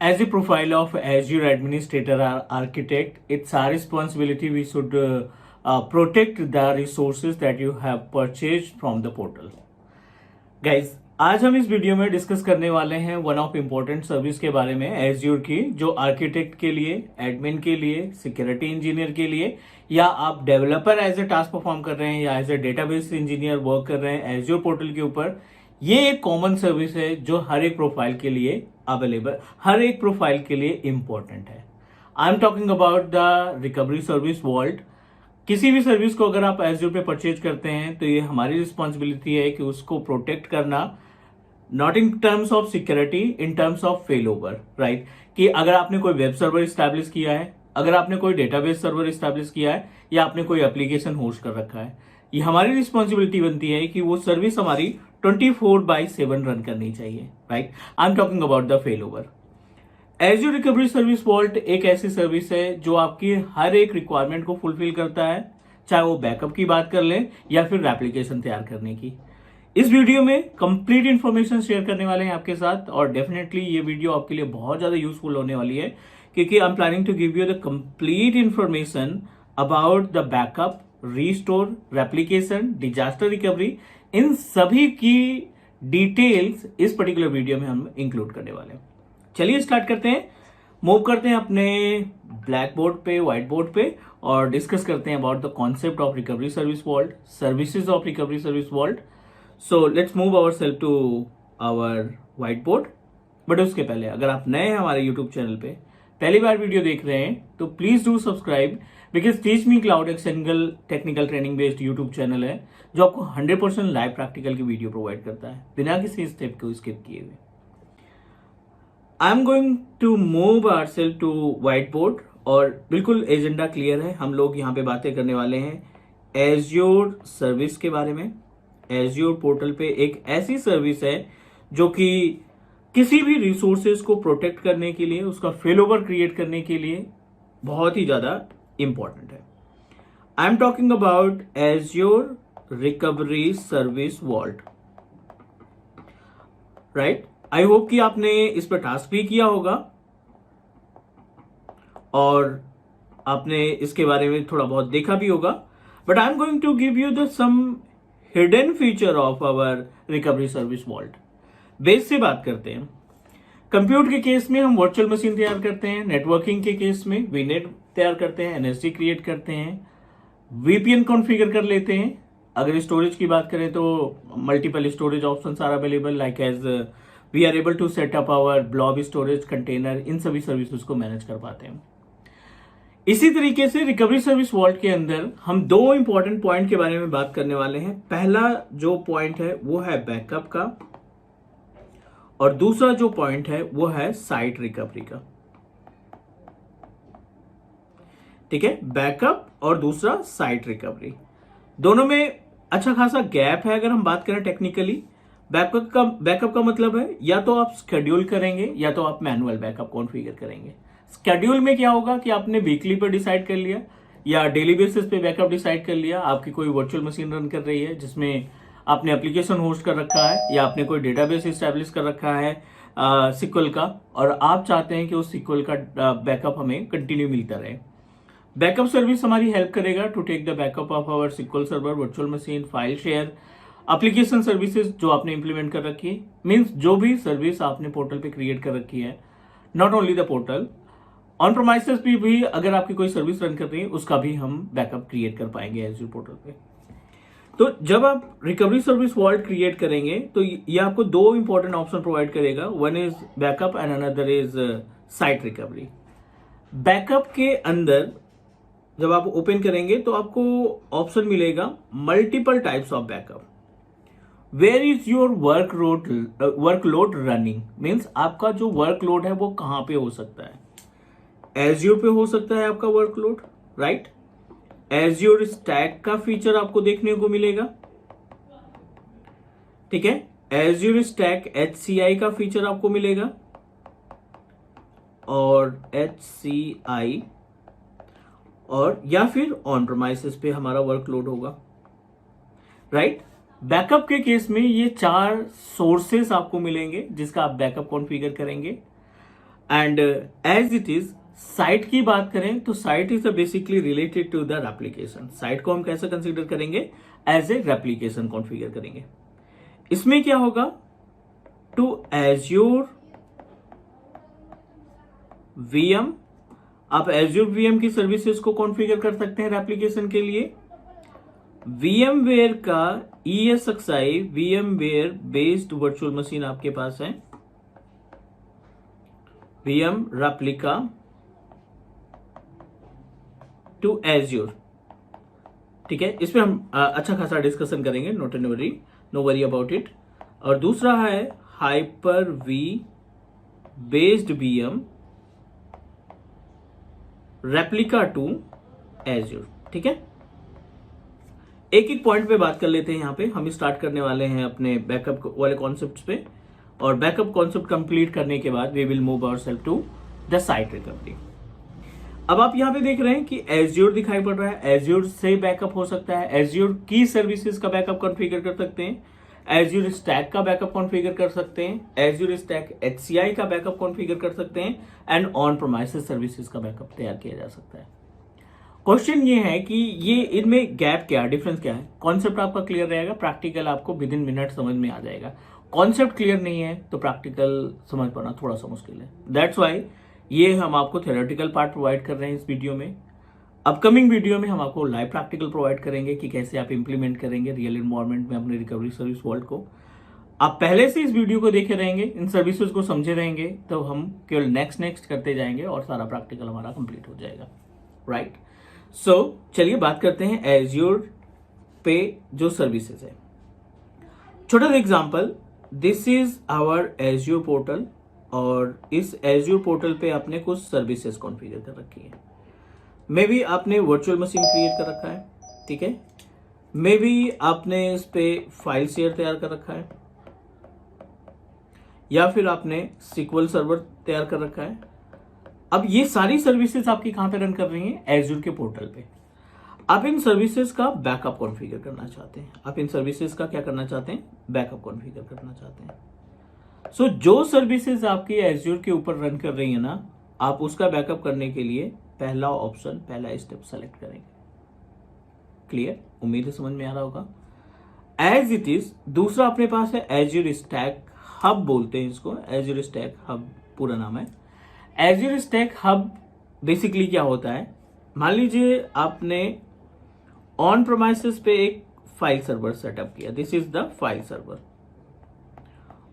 As a profile of Azure administrator or architect, it's our responsibility. We should protect the resources that you have purchased from the portal. Guys, आज हम इस video में discuss करने वाले हैं one of important service के बारे में एज्योर की, जो आर्किटेक्ट के लिए, एडमिन के लिए, सिक्योरिटी इंजीनियर के लिए, या आप developer as a task perform कर रहे हैं या as a database engineer work कर रहे हैं एज्योर पोर्टल के ऊपर। ये एक कॉमन सर्विस है जो हर एक प्रोफाइल के लिए अवेलेबल, हर एक प्रोफाइल के लिए इंपॉर्टेंट है। I am talking about the recovery service vault. किसी भी सर्विस को अगर आप एज्योर पे परचेज करते हैं तो ये हमारी रिस्पॉन्सिबिलिटी है कि उसको प्रोटेक्ट करना, not in terms of security, in terms of fail over, right. कि अगर आपने कोई वेब सर्वर स्टैब्लिश किया है, अगर आपने कोई डेटाबेस सर्वर स्टैब्लिश किया है, या आपने कोई एप्लीकेशन होस्ट कर रखा है, ये हमारी रिस्पॉन्सिबिलिटी बनती है कि वो सर्विस हमारी 24/7 रन करनी चाहिए, right. I am talking about the fail over. Azure recovery service vault एक ऐसी सर्विस है जो आपकी हर एक रिक्वायरमेंट को फुलफिल करता है, चाहे वो बैकअप की बात कर लें या फिर एप्लीकेशन तैयार करने की। इस वीडियो में कंप्लीट इंफॉर्मेशन शेयर करने वाले हैं आपके साथ, और डेफिनेटली ये वीडियो आपके लिए बहुत ज्यादा यूजफुल होने वाली है, क्योंकि I am planning to give you the complete information about the backup, restore, replication, disaster recovery, इन सभी की डिटेल्स इस पर्टिकुलर वीडियो में हम इंक्लूड करने वाले हैं। चलिए स्टार्ट करते हैं, मूव करते हैं अपने ब्लैक बोर्ड पे, व्हाइट बोर्ड पे, और डिस्कस करते हैं about the concept of recovery service vault, services of recovery service vault. So let's move our self to our white board. But उसके पहले अगर आप नए हैं हमारे यूट्यूब चैनल पे, पहली बार वीडियो देख रहे हैं, तो please do subscribe, because Teach Me Cloud एक single technical training based YouTube channel है जो आपको 100% लाइव प्रैक्टिकल की वीडियो प्रोवाइड करता है बिना किसी स्टेप को स्किप किए हुए। I am going to move ourselves to white board, और बिल्कुल एजेंडा क्लियर है। हम लोग यहाँ पे बातें करने वाले हैं एज्योर सर्विस के बारे में। एज्योर पोर्टल पे एक ऐसी सर्विस है जो कि किसी भी रिसोर्सेज को प्रोटेक्ट करने के लिए, उसका फेल ओवर क्रिएट करने के लिए बहुत ही ज्यादा इंपॉर्टेंट है। I am talking about Azure recovery service vault, right. I hope कि आपने इस पर टास्क भी किया होगा और आपने इसके बारे में थोड़ा बहुत देखा भी होगा, but I am going to give you the some hidden feature of our recovery service vault. Base से बात करते हैं। कंप्यूटर के केस में हम वर्चुअल मशीन तैयार करते हैं, नेटवर्किंग के केस में वीनेट तैयार करते हैं, एनएसडी क्रिएट करते हैं, वीपीएन कॉन्फ़िगर कर लेते हैं। अगर स्टोरेज की बात करें तो multiple storage options are available, like as we are able to set up our blob storage container, इन सभी सर्विसेज को मैनेज कर पाते हैं। इसी तरीके से रिकवरी सर्विस वॉल्ट के अंदर हम दो इंपॉर्टेंट पॉइंट के बारे में बात करने वाले हैं। पहला जो पॉइंट है वो है बैकअप का, और दूसरा जो पॉइंट है वो है साइट रिकवरी का। ठीक है, बैकअप और दूसरा साइट रिकवरी, दोनों में अच्छा खासा गैप है। अगर हम बात करें टेक्निकली, बैकअप का मतलब है या तो आप शेड्यूल करेंगे या तो आप मैनुअल बैकअप कॉन्फ़िगर करेंगे। शेड्यूल में क्या होगा कि आपने वीकली पे डिसाइड कर लिया या डेली बेसिस पे बैकअप डिसाइड कर लिया। आपकी कोई वर्चुअल मशीन रन कर रही है जिसमें आपने एप्लीकेशन होस्ट कर रखा है, या आपने कोई डेटाबेस इस्टेब्लिश कर रखा है सिक्वल का, और आप चाहते हैं कि उस सिक्वल का बैकअप हमें कंटिन्यू मिलता रहे। बैकअप सर्विस हमारी हेल्प करेगा to take the backup of our SQL server, virtual machine, file share, application services जो आपने इंप्लीमेंट कर रखी है, मींस जो भी सर्विस आपने पोर्टल पे क्रिएट कर रखी है, not only the portal, on premises भी अगर आपकी कोई सर्विस रन कर रही है उसका भी हम बैकअप क्रिएट कर पाएंगे एज्योर पोर्टल पे। तो जब आप रिकवरी सर्विस वॉल्ट क्रिएट करेंगे तो ये आपको दो इंपॉर्टेंट ऑप्शन प्रोवाइड करेगा, one is backup and another is site recovery. Backup के अंदर जब आप ओपन करेंगे तो आपको ऑप्शन मिलेगा multiple types of backup. Where is your workload running, means आपका जो वर्कलोड है वो कहां पे हो सकता है। एज्योर पे हो सकता है आपका वर्कलोड, राइट। एज्योर स्टैक का फीचर आपको देखने को मिलेगा, ठीक है। एज्योर स्टैक HCI का फीचर आपको मिलेगा, और HCI, और या फिर ऑन प्रेमाइसेस पे हमारा वर्कलोड होगा, राइट। बैकअप के केस में ये 4 सोर्सेस आपको मिलेंगे जिसका आप बैकअप कॉन्फ़िगर करेंगे। And as it is site की बात करें तो site is basically related to the application. Site को हम कैसे कंसिडर करेंगे? एज ए रेप्लीकेशन कॉन्फ़िगर करेंगे. इसमें क्या होगा? टू एज्योर वीएम, आप एज्योर वीएम की सर्विसेज को कॉन्फ़िगर कर सकते हैं रेप्लीकेशन के लिए. VMware का ESXi VMware based virtual machine आपके पास है, VM रेप्लिका टू एज्योर. ठीक है, इसमें हम अच्छा खासा डिस्कशन करेंगे, not an worry, no worry about it. और दूसरा है hyper V based VM replica to Azure. ठीक है, एक एक पॉइंट पे बात कर लेते हैं. यहाँ पे हम स्टार्ट करने वाले हैं अपने बैकअप वाले कॉन्सेप्ट्स पे, और बैकअप कॉन्सेप्ट कंप्लीट करने के बाद we will move ourselves to the site recovery. अब आप यहाँ पे देख रहे हैं कि एज्योर दिखाई पड़ रहा है. एज्योर से बैकअप हो सकता है, एज्योर की सर्विसेज का बैकअप कॉन्फ़िगर कर सकते हैं, एज्योर स्टैक का बैकअप कॉन्फ़िगर कर सकते हैं, एज्योर स्टैक HCI का बैकअप कॉन्फ़िगर कर सकते हैं, एंड ऑन प्रीमाइसेस सर्विसेज का बैकअप तैयार किया जा सकता है. क्वेश्चन ये है कि ये इनमें गैप क्या है, डिफरेंस क्या है. कॉन्सेप्ट आपका क्लियर रहेगा, प्रैक्टिकल आपको विद इन मिनट समझ में आ जाएगा. कॉन्सेप्ट क्लियर नहीं है तो प्रैक्टिकल समझ पाना थोड़ा सा मुश्किल है. दैट्स वाई ये हम आपको थ्योरेटिकल पार्ट प्रोवाइड कर रहे हैं इस वीडियो में. अपकमिंग वीडियो में हम आपको लाइव प्रैक्टिकल प्रोवाइड करेंगे कि कैसे आप इंप्लीमेंट करेंगे रियल एनवायरनमेंट में अपने रिकवरी सर्विस वर्ल्ड को. आप पहले से इस वीडियो को देखे रहेंगे, इन सर्विसेज को समझे रहेंगे, तो हम केवल नेक्स्ट करते जाएंगे और सारा प्रैक्टिकल हमारा कंप्लीट हो जाएगा. राइट. सो चलिए बात करते हैं एज्योर पे जो सर्विसेज है. छोटा सा example, this is our Azure portal, और इस एज्योर पोर्टल पे आपने कुछ सर्विसेज कॉन्फ़िगर कर रखी है. मे बी आपने वर्चुअल मशीन क्रिएट कर रखा है. ठीक है, मे बी आपने इस पे फाइल शेयर तैयार कर रखा है, या फिर आपने SQL सर्वर तैयार कर रखा है. अब ये सारी सर्विसेज आपकी कहां पे रन कर रही हैं? एज्योर के पोर्टल पे. आप इन सर्विसेज का बैकअप कॉन्फ़िगर करना चाहते हैं. आप इन सर्विसेज का क्या करना चाहते हैं? बैकअप कॉन्फ़िगर करना चाहते हैं. सो जो सर्विसेज आपकी एज्योर के ऊपर रन कर रही है ना, आप उसका बैकअप करने के लिए पहला ऑप्शन, पहला स्टेप सेलेक्ट करेंगे. क्लियर? उम्मीद है समझ में आ रहा होगा. एज इट इज दूसरा अपने पास है एज्योर स्टैक हब, बोलते हैं इसको. एज्योर स्टैक हब पूरा नाम है. एज्योर स्टैक हब बेसिकली क्या होता है? मान लीजिए आपने ऑन प्रीमाइसेस पे एक फाइल सर्वर सेटअप किया. This is the file server.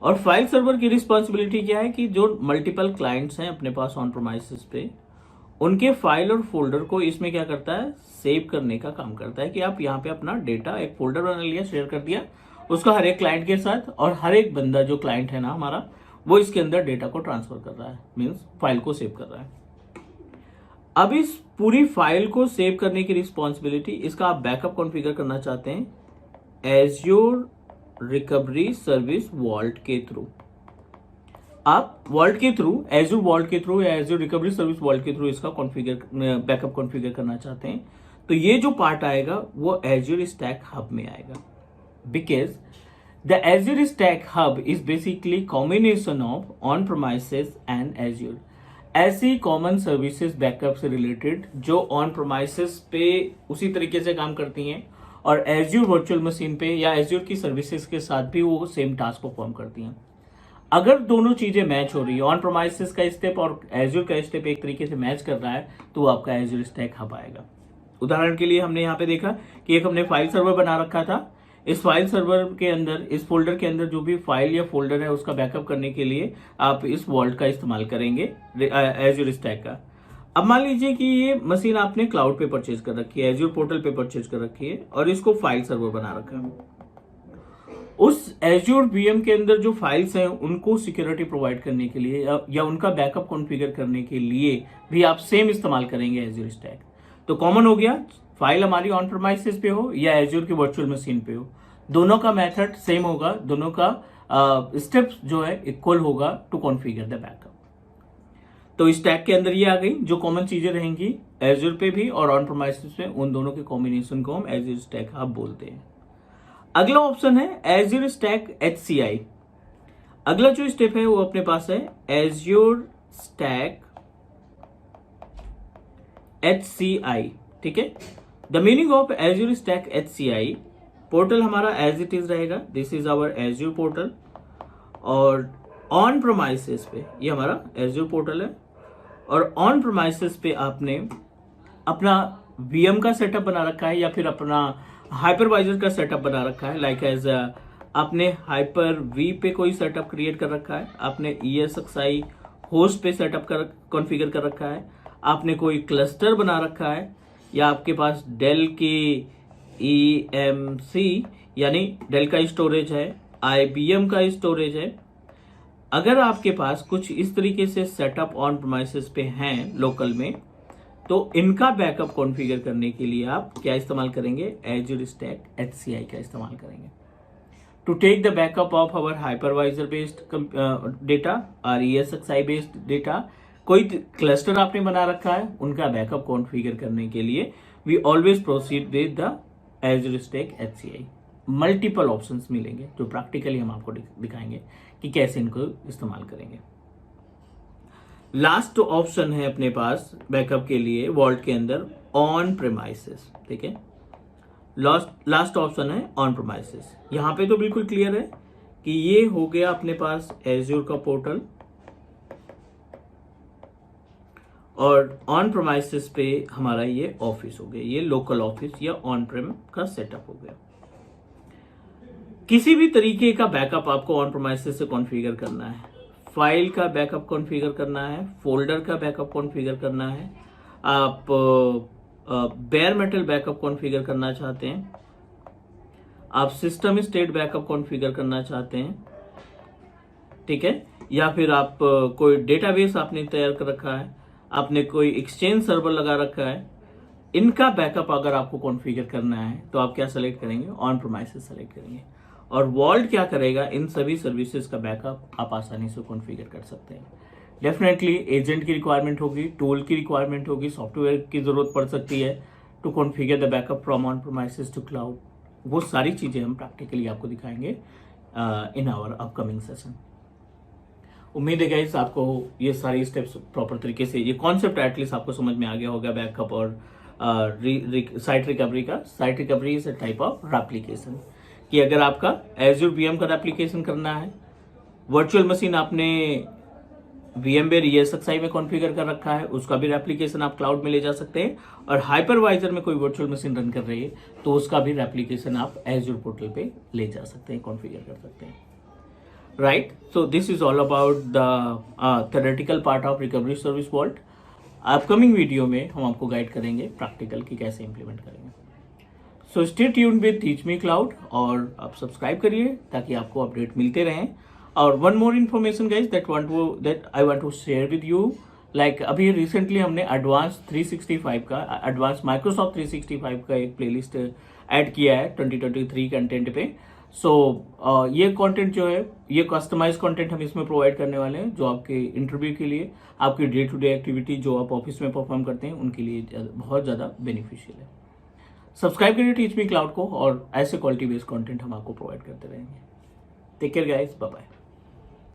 और फाइल सर्वर की रिस्पॉन्सिबिलिटी क्या है कि जो मल्टीपल क्लाइंट्स हैं अपने पास ऑन प्रीमाइसेस पे, उनके फाइल और फोल्डर को इसमें क्या करता है? सेव करने का काम करता है. कि आप यहाँ पे अपना डेटा एक फोल्डर बना लिया, शेयर कर दिया उसका हर एक क्लाइंट के साथ, और हर एक बंदा जो क्लाइंट है ना हमारा, वो इसके अंदर डेटा को ट्रांसफर कर रहा है, मीन्स फाइल को सेव कर रहा है. अब इस पूरी फाइल को सेव करने की रिस्पॉन्सिबिलिटी, इसका आप बैकअप कॉन्फ़िगर करना चाहते हैं एज्योर रिकवरी सर्विस वॉल्ट के थ्रू. आप वॉल्ट के थ्रू, एज्योर वॉल्ट के थ्रू या एज्योर रिकवरी सर्विस वॉल्ट के थ्रू इसका बैकअप कॉन्फ़िगर करना चाहते हैं. तो ये जो पार्ट आएगा वो एज्योर स्टैक हब में आएगा. Because the Azure Stack Hub is basically combination of on-premises and Azure. ऐसी कॉमन सर्विसेज बैकअप से रिलेटेड जो ऑन प्रोमाइसेस पे उसी तरीके से काम करती हैं, और एज्योर वर्चुअल मशीन पे या एज्योर की सर्विसेज के साथ भी वो सेम टास्क परफॉर्म करती हैं. अगर दोनों चीजें मैच हो रही है, ऑन प्रोमाइसेस का स्टेप और एज्योर का स्टेप एक तरीके से मैच कर रहा है, तो आपका एज्योर स्टैक हब आएगा. उदाहरण के लिए हमने यहाँ पे देखा कि एक हमने फाइल सर्वर बना रखा था. इस फाइल सर्वर के अंदर, इस फोल्डर के अंदर जो भी फाइल या फोल्डर है उसका बैकअप करने के लिए आप इस वॉल्ट का इस्तेमाल करेंगे एज्योर स्टैक का. अब मान लीजिए कि ये मशीन आपने क्लाउड पे परचेज कर रखी है, एज्योर पोर्टल पे परचेज कर रखी है, और इसको फाइल सर्वर बना रखा है. उस एज्योर वीएम के अंदर जो फाइल्स हैं उनको सिक्योरिटी प्रोवाइड करने के लिए या उनका बैकअप कॉन्फ़िगर करने के लिए भी आप सेम इस्तेमाल करेंगे एज्योर स्टैक. तो कॉमन हो गया, फाइल हमारी ऑन प्रीमाइसेस पे हो या एज्योर की वर्चुअल मशीन पे हो, दोनों का मेथड सेम होगा, दोनों का स्टेप्स जो है इक्वल होगा टू कॉन्फ़िगर द बैकअप. तो स्टैक के अंदर ये आ गई जो कॉमन चीजें रहेंगी एज्योर पे भी और ऑन प्रीमाइसेस पे, उन दोनों के कॉम्बिनेशन को हम एज्योर स्टैक हब बोलते हैं. अगला ऑप्शन है एज्योर स्टैक HCI. अगला जो स्टेप है वो अपने पास है एज्योर स्टैक HCI, ठीक है। The meaning of Azure stack HCI, portal हमारा एज इट इज रहेगा, this is our Azure portal. और ऑन प्रोमाइसेस पे ये हमारा एज्योर पोर्टल है, और ऑन प्रोमाइसेस पे आपने अपना VM का सेटअप बना रखा है या फिर अपना हाइपरवाइजर का सेटअप बना रखा है, लाइक एज आपने हाइपर वी पे कोई सेटअप क्रिएट कर रखा है, आपने ESXi होस्ट पे सेटअप कर कॉन्फ़िगर कर रखा है, आपने कोई क्लस्टर बना रखा है, या आपके पास डेल की EMC यानी डेल का स्टोरेज है, IBM का स्टोरेज है। अगर आपके पास कुछ इस तरीके से सेटअप ऑन प्रीमाइसेस पे हैं लोकल में, तो इनका बैकअप कॉन्फ़िगर करने के लिए आप क्या इस्तेमाल करेंगे, एज्योर स्टैक HCI का इस्तेमाल करेंगे। To take the backup of our hypervisor based data और ESXi बेस्ड डेटा, कोई क्लस्टर आपने बना रखा है, उनका बैकअप कॉन्फ़िगर करने के लिए we always proceed with the Azure stack HCI। Multiple options मिलेंगे जो प्रैक्टिकली हम आपको दिखाएंगे कि कैसे इनको इस्तेमाल करेंगे। लास्ट ऑप्शन है अपने पास बैकअप के लिए वॉल्ट के अंदर ऑन प्रीमाइसेस, ठीक है। लास्ट ऑप्शन है ऑन प्रीमाइसेस। यहां पे तो बिल्कुल क्लियर है कि ये हो गया अपने पास एज्योर का पोर्टल, और ऑन प्रीमाइसेस पे हमारा ये ऑफिस हो गया, ये लोकल ऑफिस या ऑन प्रेम का सेटअप हो गया। किसी भी तरीके का बैकअप आपको ऑन प्रीमाइसेस से कॉन्फ़िगर करना है, फाइल का बैकअप कॉन्फ़िगर करना है, फोल्डर का बैकअप कॉन्फ़िगर करना है, आप बेयर मेटल बैकअप कॉन्फ़िगर करना चाहते हैं, आप सिस्टम स्टेट बैकअप कॉन्फ़िगर करना चाहते हैं, ठीक है, या फिर आप कोई डेटाबेस आपने तैयार कर रखा है, आपने कोई एक्सचेंज सर्वर लगा रखा है, इनका बैकअप अगर आपको कॉन्फ़िगर करना है तो आप क्या सेलेक्ट करेंगे, ऑन प्रीमाइसेस सेलेक्ट करेंगे। और वॉल्ट क्या करेगा, इन सभी सर्विसेज का बैकअप आप आसानी से कॉन्फ़िगर कर सकते हैं। डेफिनेटली एजेंट की रिक्वायरमेंट होगी, टूल की रिक्वायरमेंट होगी, सॉफ्टवेयर की जरूरत पड़ सकती है to configure the backup from on premises to cloud. वो सारी चीजें हम प्रैक्टिकली आपको दिखाएंगे इन आवर अपकमिंग सेशन। उम्मीद है गाइस आपको ये सारी स्टेप्स प्रॉपर तरीके से, ये कॉन्सेप्ट एटलीस्ट आपको समझ में आ गया होगा बैकअप और साइट रिकवरी का। Site recovery is a type of replication, कि अगर आपका एज्योर VM का रेप्लिकेशन करना है, वर्चुअल मशीन आपने VMware ESXi में कॉन्फ़िगर कर रखा है, उसका भी रेप्लिकेशन आप क्लाउड में ले जा सकते हैं, और हाइपरवाइजर में कोई वर्चुअल मशीन रन कर रही है तो उसका भी रेप्लिकेशन आप एज्योर पोर्टल पे ले जा सकते हैं, कॉन्फ़िगर कर सकते हैं, right. So this is all about the theoretical part of recovery service vault. Upcoming video में हम आपको गाइड करेंगे प्रैक्टिकल की कैसे इंप्लीमेंट करेंगे। So stay tuned with teach Me cloud, और आप सब्सक्राइब करिए ताकि आपको अपडेट मिलते रहें। और one more information guys that I want to share with you, like अभी रिसेंटली हमने एडवांस 365 का, एडवांस माइक्रोसॉफ्ट 365 का एक प्लेलिस्ट ऐड किया है 2023 कंटेंट पे। सो ये कंटेंट जो है, ये कस्टमाइज कंटेंट हम इसमें प्रोवाइड करने वाले हैं, जो आपके इंटरव्यू के लिए, आपकी डे टू डे एक्टिविटी जो आप ऑफिस में परफॉर्म करते हैं उनके लिए बहुत ज़्यादा बेनिफिशियल है। सब्सक्राइब करिए टीच मी क्लाउड को, और ऐसे क्वालिटी बेस्ड कंटेंट हम आपको प्रोवाइड करते रहेंगे। Take care guys, bye bye.